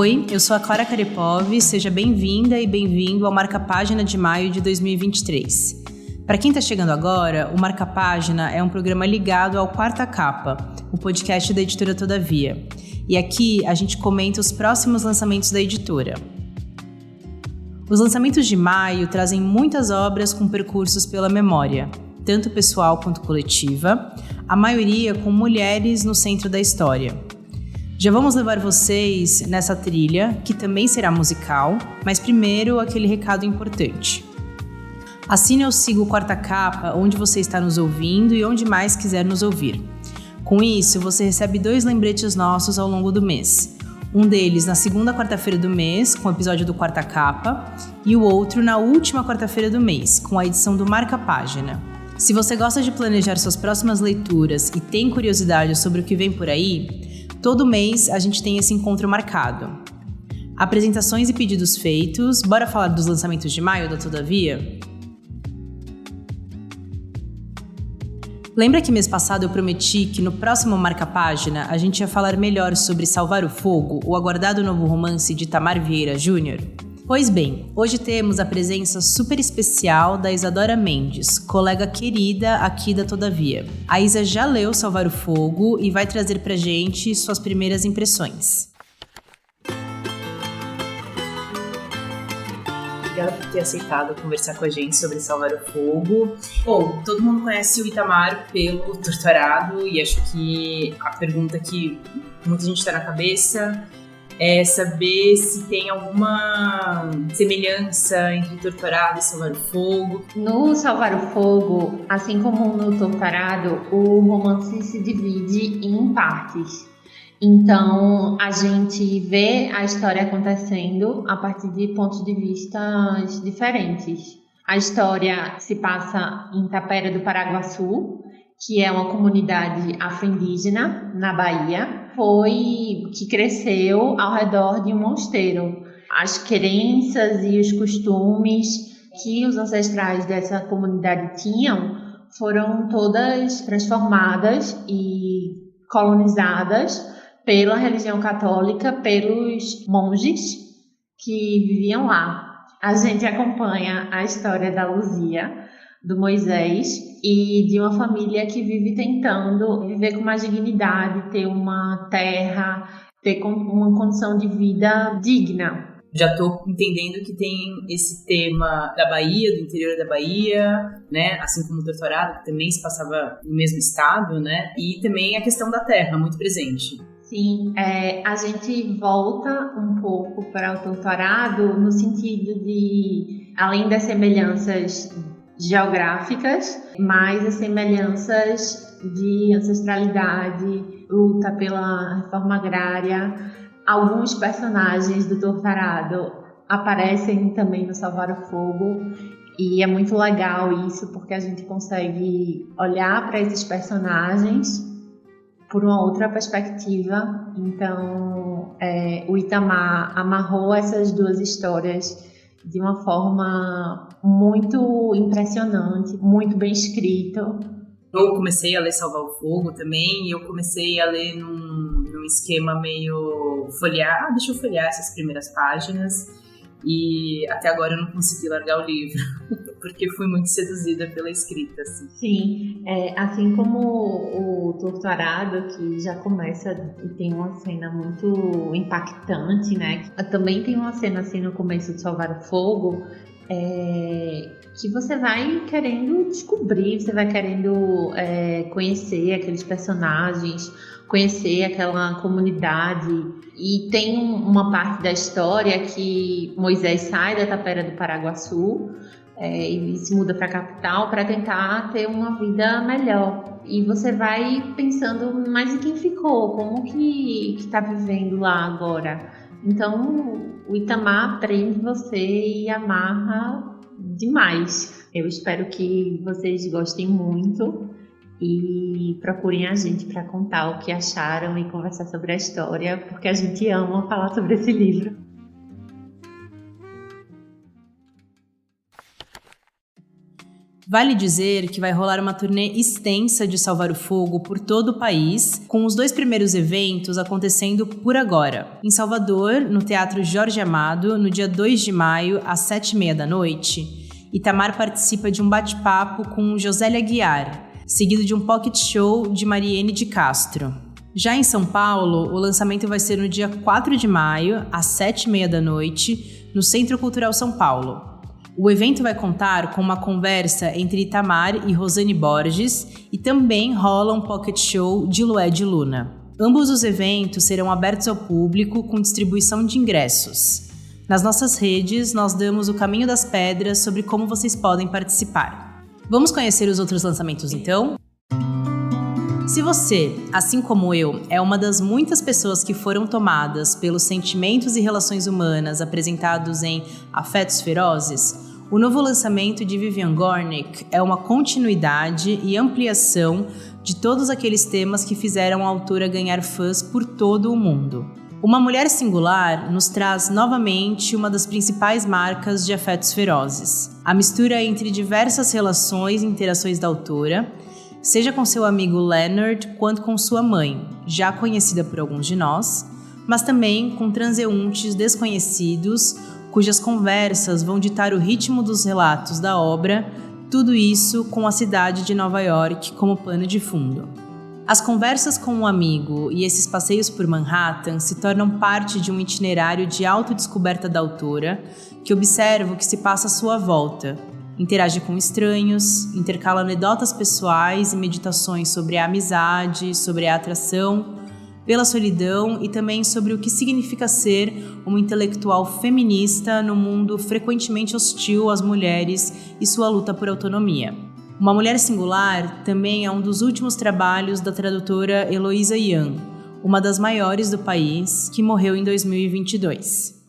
Oi, eu sou a Clara Karepov, seja bem-vinda e bem-vindo ao Marca Página de maio de 2023. Para quem está chegando agora, o Marca Página é um programa ligado ao Quarta Capa, o podcast da editora Todavia. E aqui a gente comenta os próximos lançamentos da editora. Os lançamentos de maio trazem muitas obras com percursos pela memória, tanto pessoal quanto coletiva, a maioria com mulheres no centro da história. Já vamos levar vocês nessa trilha, que também será musical, mas primeiro aquele recado importante. Assine ou siga o Quarta Capa onde você está nos ouvindo e onde mais quiser nos ouvir. Com isso, você recebe 2 lembretes nossos ao longo do mês. Um deles na segunda quarta-feira do mês, com o episódio do Quarta Capa, e o outro na última quarta-feira do mês, com a edição do Marca Página. Se você gosta de planejar suas próximas leituras e tem curiosidade sobre o que vem por aí, todo mês a gente tem esse encontro marcado. Apresentações e pedidos feitos, bora falar dos lançamentos de maio da Todavia? Lembra que mês passado eu prometi que no próximo Marca Página a gente ia falar melhor sobre Salvar o Fogo, o aguardado novo romance de Itamar Vieira Júnior? Pois bem, hoje temos a presença super especial da Isadora Mendes, colega querida aqui da Todavia. A Isa já leu Salvar o Fogo e vai trazer pra gente suas primeiras impressões. Obrigada por ter aceitado conversar com a gente sobre Salvar o Fogo. Bom, todo mundo conhece o Itamar pelo Torturado e acho que a pergunta que muita gente está na cabeça é saber se tem alguma semelhança entre Torturado e Salvar o Fogo. No Salvar o Fogo, assim como no Torturado, o romance se divide em partes. Então, a gente vê a história acontecendo a partir de pontos de vista diferentes. A história se passa em Tapera do Paraguaçu, que é uma comunidade afro-indígena na Bahia, que cresceu ao redor de um mosteiro. As crenças e os costumes que os ancestrais dessa comunidade tinham foram todas transformadas e colonizadas pela religião católica, pelos monges que viviam lá. A gente acompanha a história da Luzia, do Moisés e de uma família que vive tentando viver com mais dignidade, ter uma terra, ter uma condição de vida digna. Já estou entendendo que tem esse tema da Bahia, do interior da Bahia, né? Assim como o Torturado, que também se passava no mesmo estado, né? E também a questão da terra, muito presente. Sim, a gente volta um pouco para o Torturado no sentido de, além das semelhanças geográficas, mais as semelhanças de ancestralidade, luta pela reforma agrária. Alguns personagens do Torturado aparecem também no Salvar o Fogo e é muito legal isso porque a gente consegue olhar para esses personagens por uma outra perspectiva. Então, o Itamar amarrou essas 2 histórias de uma forma muito impressionante, muito bem escrito. Eu comecei a ler Salvar o Fogo também, e eu comecei a ler num esquema meio folhear. Deixa eu folhear essas primeiras páginas, e até agora eu não consegui largar o livro, porque fui muito seduzida pela escrita. Assim. Sim, assim como o Torturado, que já começa e tem uma cena muito impactante, né? Também tem uma cena assim no começo de Salvar o Fogo, que você vai querendo descobrir, você vai querendo conhecer aqueles personagens, conhecer aquela comunidade. E tem uma parte da história que Moisés sai da Tapera do Paraguaçu e se muda para a capital para tentar ter uma vida melhor. E você vai pensando, mas e quem ficou? Como que está vivendo lá agora? Então, o Itamar prende você e amarra demais. Eu espero que vocês gostem muito e procurem a gente para contar o que acharam e conversar sobre a história, porque a gente ama falar sobre esse livro. Vale dizer que vai rolar uma turnê extensa de Salvar o Fogo por todo o país, com os 2 primeiros eventos acontecendo por agora. Em Salvador, no Teatro Jorge Amado, no dia 2 de maio, às 7h30 da noite, Itamar participa de um bate-papo com Josélia Aguiar, seguido de um pocket show de Mariene de Castro. Já em São Paulo, o lançamento vai ser no dia 4 de maio, às 7h30 da noite, no Centro Cultural São Paulo. O evento vai contar com uma conversa entre Itamar e Rosane Borges e também rola um pocket show de Lué de Luna. Ambos os eventos serão abertos ao público com distribuição de ingressos. Nas nossas redes, nós damos o caminho das pedras sobre como vocês podem participar. Vamos conhecer os outros lançamentos então? Se você, assim como eu, é uma das muitas pessoas que foram tomadas pelos sentimentos e relações humanas apresentados em Afetos Ferozes, o novo lançamento de Vivian Gornick é uma continuidade e ampliação de todos aqueles temas que fizeram a autora ganhar fãs por todo o mundo. Uma Mulher Singular nos traz novamente uma das principais marcas de Afetos Ferozes, a mistura entre diversas relações e interações da autora, seja com seu amigo Leonard quanto com sua mãe, já conhecida por alguns de nós, mas também com transeuntes desconhecidos, cujas conversas vão ditar o ritmo dos relatos da obra, tudo isso com a cidade de Nova York como pano de fundo. As conversas com um amigo e esses passeios por Manhattan se tornam parte de um itinerário de autodescoberta da autora, que observa o que se passa à sua volta, interage com estranhos, intercala anedotas pessoais e meditações sobre a amizade, sobre a atração, pela solidão e também sobre o que significa ser uma intelectual feminista no mundo frequentemente hostil às mulheres e sua luta por autonomia. Uma Mulher Singular também é um dos últimos trabalhos da tradutora Heloísa Yan, uma das maiores do país, que morreu em 2022.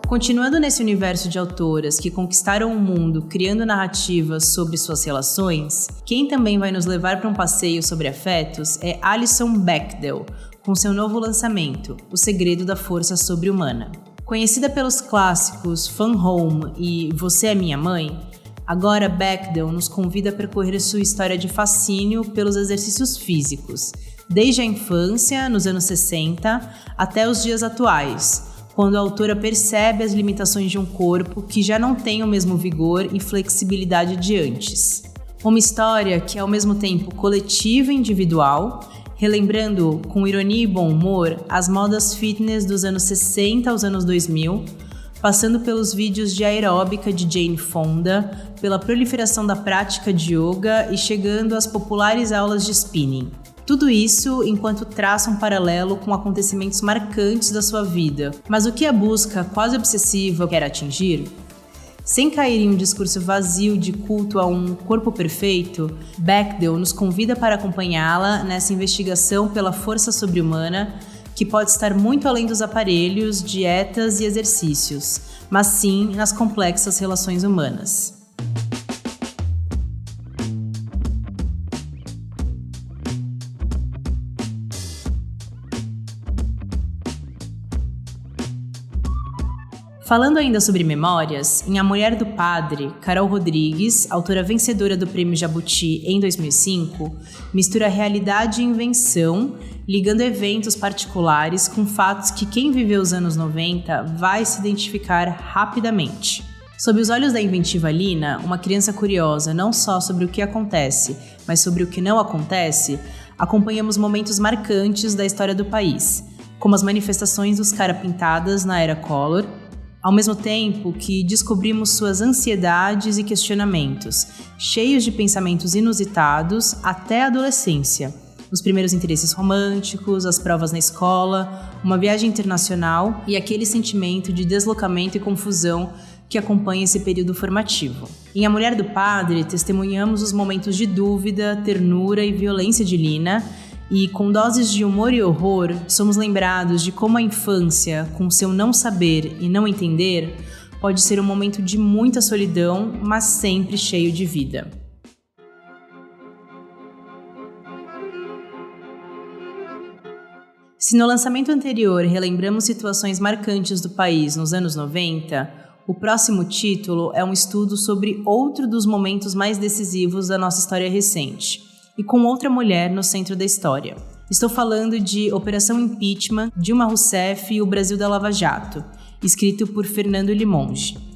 Continuando nesse universo de autoras que conquistaram o mundo criando narrativas sobre suas relações, quem também vai nos levar para um passeio sobre afetos é Alison Bechdel, com seu novo lançamento, O Segredo da Força Sobre-Humana. Conhecida pelos clássicos Fun Home e Você é Minha Mãe, agora Bechdel nos convida a percorrer sua história de fascínio pelos exercícios físicos, desde a infância, nos anos 60, até os dias atuais, quando a autora percebe as limitações de um corpo que já não tem o mesmo vigor e flexibilidade de antes. Uma história que é ao mesmo tempo coletiva e individual, relembrando com ironia e bom humor as modas fitness dos anos 60 aos anos 2000, passando pelos vídeos de aeróbica de Jane Fonda, pela proliferação da prática de yoga e chegando às populares aulas de spinning. Tudo isso enquanto traça um paralelo com acontecimentos marcantes da sua vida. Mas o que a busca quase obsessiva quer atingir? Sem cair em um discurso vazio de culto a um corpo perfeito, Bechdel nos convida para acompanhá-la nessa investigação pela força sobre-humana que pode estar muito além dos aparelhos, dietas e exercícios, mas sim nas complexas relações humanas. Falando ainda sobre memórias, em A Mulher do Padre, Carol Rodrigues, autora vencedora do Prêmio Jabuti em 2005, mistura realidade e invenção, ligando eventos particulares com fatos que quem viveu os anos 90 vai se identificar rapidamente. Sob os olhos da inventiva Lina, uma criança curiosa não só sobre o que acontece, mas sobre o que não acontece, acompanhamos momentos marcantes da história do país, como as manifestações dos cara-pintadas na era Collor, ao mesmo tempo que descobrimos suas ansiedades e questionamentos, cheios de pensamentos inusitados até a adolescência, os primeiros interesses românticos, as provas na escola, uma viagem internacional e aquele sentimento de deslocamento e confusão que acompanha esse período formativo. Em A Mulher do Padre, testemunhamos os momentos de dúvida, ternura e violência de Lina, e com doses de humor e horror, somos lembrados de como a infância, com seu não saber e não entender, pode ser um momento de muita solidão, mas sempre cheio de vida. Se no lançamento anterior relembramos situações marcantes do país nos anos 90, O próximo título é um estudo sobre outro dos momentos mais decisivos da nossa história recente, e com outra mulher no centro da história. Estou falando de Operação Impeachment, Dilma Rousseff e o Brasil da Lava Jato, escrito por Fernando Limonge.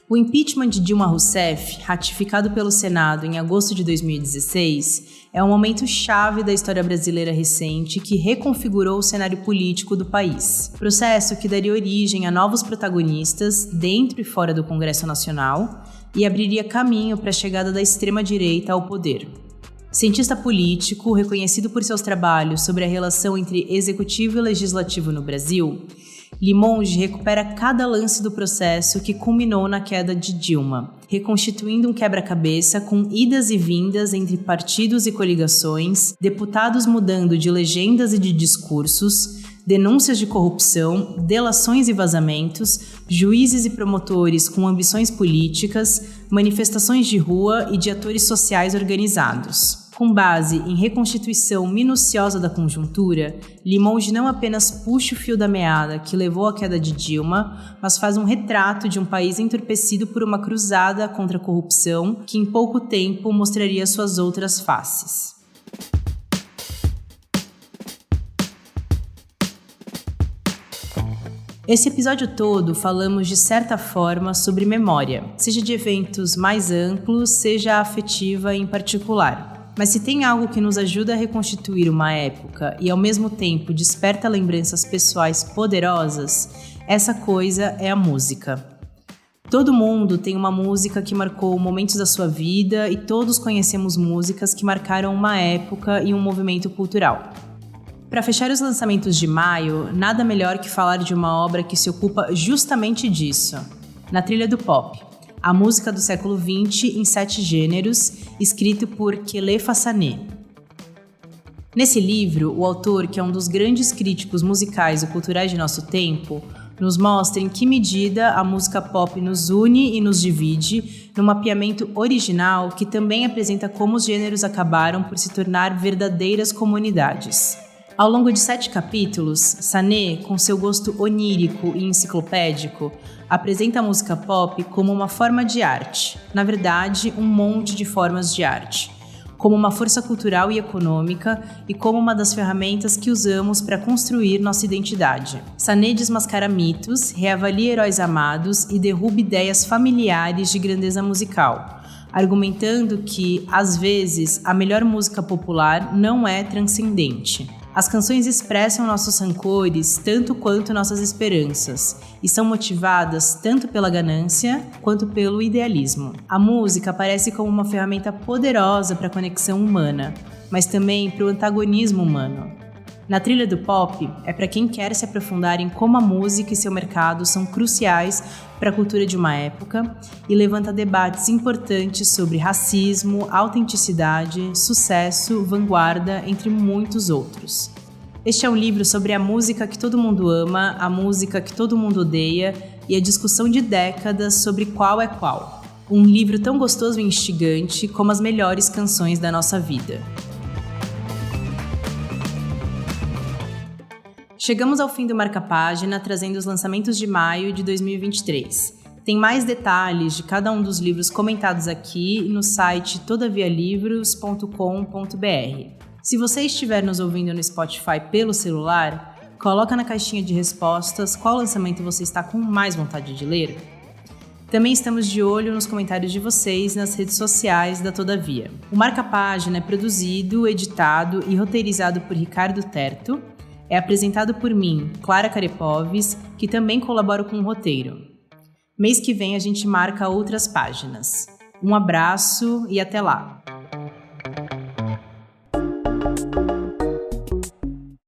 O impeachment de Dilma Rousseff, ratificado pelo Senado em agosto de 2016, é um momento chave da história brasileira recente que reconfigurou o cenário político do país. Processo que daria origem a novos protagonistas dentro e fora do Congresso Nacional e abriria caminho para a chegada da extrema-direita ao poder. Cientista político, reconhecido por seus trabalhos sobre a relação entre executivo e legislativo no Brasil, Limonge recupera cada lance do processo que culminou na queda de Dilma, reconstituindo um quebra-cabeça com idas e vindas entre partidos e coligações, deputados mudando de legendas e de discursos, denúncias de corrupção, delações e vazamentos, juízes e promotores com ambições políticas, manifestações de rua e de atores sociais organizados. Com base em reconstituição minuciosa da conjuntura, Limonge não apenas puxa o fio da meada que levou à queda de Dilma, mas faz um retrato de um país entorpecido por uma cruzada contra a corrupção que em pouco tempo mostraria suas outras faces. Esse episódio todo falamos de certa forma sobre memória, seja de eventos mais amplos, seja afetiva em particular. Mas se tem algo que nos ajuda a reconstituir uma época e ao mesmo tempo desperta lembranças pessoais poderosas, essa coisa é a música. Todo mundo tem uma música que marcou momentos da sua vida e todos conhecemos músicas que marcaram uma época e um movimento cultural. Para fechar os lançamentos de maio, nada melhor que falar de uma obra que se ocupa justamente disso, Na Trilha do Pop. A música do século XX em 7 gêneros, escrito por Kelefa Sané. Nesse livro, o autor, que é um dos grandes críticos musicais e culturais de nosso tempo, nos mostra em que medida a música pop nos une e nos divide, num mapeamento original que também apresenta como os gêneros acabaram por se tornar verdadeiras comunidades. Ao longo de 7 capítulos, Sané, com seu gosto onírico e enciclopédico, apresenta a música pop como uma forma de arte, na verdade, um monte de formas de arte, como uma força cultural e econômica e como uma das ferramentas que usamos para construir nossa identidade. Sané desmascara mitos, reavalia heróis amados e derruba ideias familiares de grandeza musical, argumentando que, às vezes, a melhor música popular não é transcendente. As canções expressam nossos rancores tanto quanto nossas esperanças e são motivadas tanto pela ganância quanto pelo idealismo. A música aparece como uma ferramenta poderosa para a conexão humana, mas também para o antagonismo humano. Na Trilha do Pop é para quem quer se aprofundar em como a música e seu mercado são cruciais para a cultura de uma época e levanta debates importantes sobre racismo, autenticidade, sucesso, vanguarda, entre muitos outros. Este é um livro sobre a música que todo mundo ama, a música que todo mundo odeia e a discussão de décadas sobre qual é qual. Um livro tão gostoso e instigante como as melhores canções da nossa vida. Chegamos ao fim do Marca Página, trazendo os lançamentos de maio de 2023. Tem mais detalhes de cada um dos livros comentados aqui no site todavialivros.com.br. Se você estiver nos ouvindo no Spotify pelo celular, coloca na caixinha de respostas qual lançamento você está com mais vontade de ler. Também estamos de olho nos comentários de vocês nas redes sociais da Todavia. O Marca Página é produzido, editado e roteirizado por Ricardo Terto. É apresentado por mim, Clara Carepoves, que também colabora com o roteiro. Mês que vem a gente marca outras páginas. Um abraço e até lá!